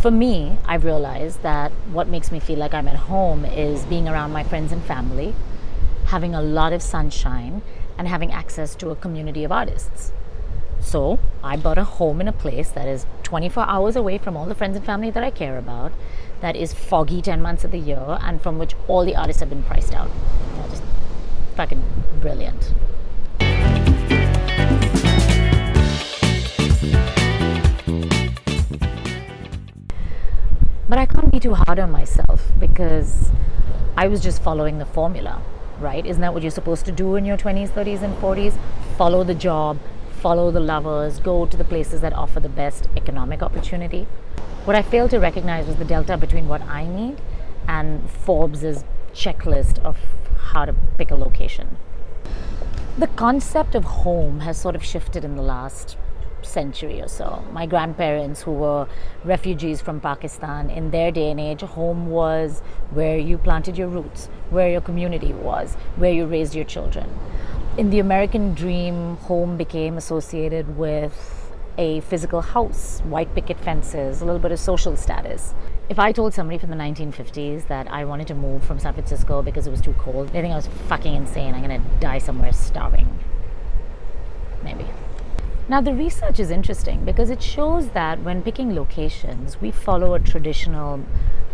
For me, I've realized that what makes me feel like I'm at home is being around my friends and family, having a lot of sunshine, and having access to a community of artists. So I bought a home in a place that is 24 hours away from all the friends and family that I care about, that is foggy 10 months of the year, and from which all the artists have been priced out. Just fucking brilliant. But I can't be too hard on myself because I was just following the formula, right? Isn't that what you're supposed to do in your 20s, 30s, and 40s? Follow the job, follow the lovers, go to the places that offer the best economic opportunity. What I failed to recognize was the delta between what I need and Forbes's checklist of how to pick a location. The concept of home has sort of shifted in the last century or so. My grandparents, who were refugees from Pakistan, in their day and age, home was where you planted your roots, where your community was, where you raised your children. In the American dream, home became associated with a physical house, white picket fences, a little bit of social status. If I told somebody from the 1950s that I wanted to move from San Francisco because it was too cold, they think I was fucking insane. I'm gonna die somewhere starving. Maybe. Now, the research is interesting because it shows that when picking locations, we follow a traditional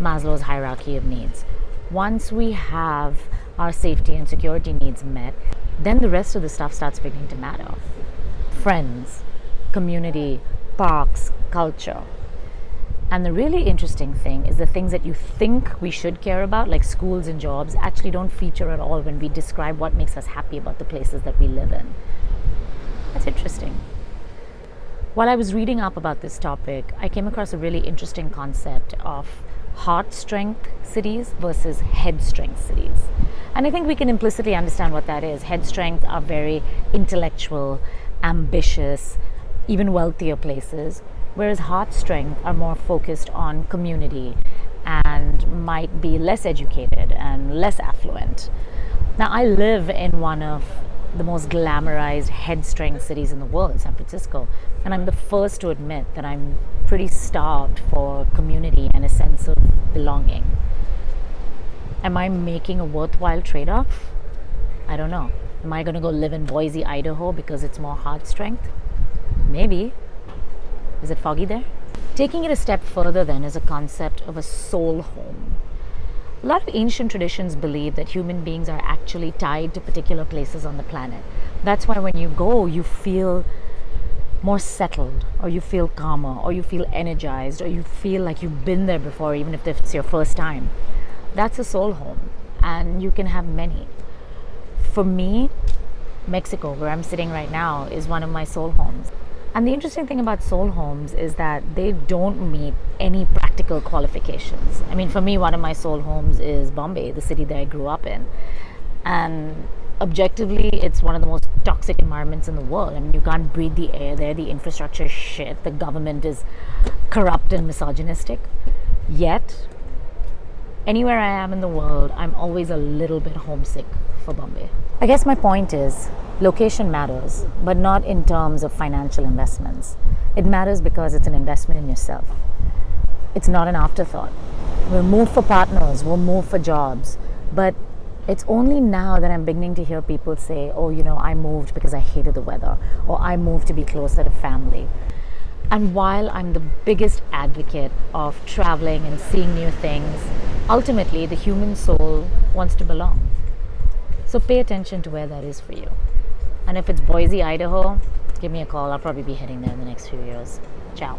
Maslow's hierarchy of needs. Once we have our safety and security needs met, then the rest of the stuff starts beginning to matter. Friends, community, parks, culture. And the really interesting thing is the things that you think we should care about, like schools and jobs, actually don't feature at all when we describe what makes us happy about the places that we live in. That's interesting. While I was reading up about this topic, I came across a really interesting concept of heart strength cities versus head strength cities. And I think we can implicitly understand what that is. Head strength are very intellectual, ambitious, even wealthier places, whereas heart strength are more focused on community and might be less educated and less affluent. Now, I live in one of the most glamorized head strength cities in the world, San Francisco, and I'm the first to admit that I'm pretty starved for community and a sense of belonging. Am I making a worthwhile trade-off? I don't know. Am I going to go live in Boise, Idaho because it's more heart strength? Maybe. Is it foggy there? Taking it a step further then is a concept of a soul home. A lot of ancient traditions believe that human beings are actually tied to particular places on the planet. That's why when you go, you feel more settled, or you feel calmer, or you feel energized, or you feel like you've been there before, even if it's your first time. That's a soul home, and you can have many. For me, Mexico, where I'm sitting right now, is one of my soul homes. And the interesting thing about soul homes is that they don't meet any practical qualifications. I mean, for me, one of my soul homes is Bombay, the city that I grew up in. And objectively, it's one of the most toxic environments in the world. I mean, you can't breathe the air there, the infrastructure is shit, the government is corrupt and misogynistic. Yet, anywhere I am in the world, I'm always a little bit homesick for Bombay. I guess my point is, location matters, but not in terms of financial investments. It matters because it's an investment in yourself. It's not an afterthought. We'll move for partners, we'll move for jobs, but it's only now that I'm beginning to hear people say, oh, I moved because I hated the weather, or I moved to be closer to family. And while I'm the biggest advocate of traveling and seeing new things, ultimately the human soul wants to belong. So pay attention to where that is for you. And if it's Boise, Idaho, give me a call. I'll probably be heading there in the next few years. Ciao.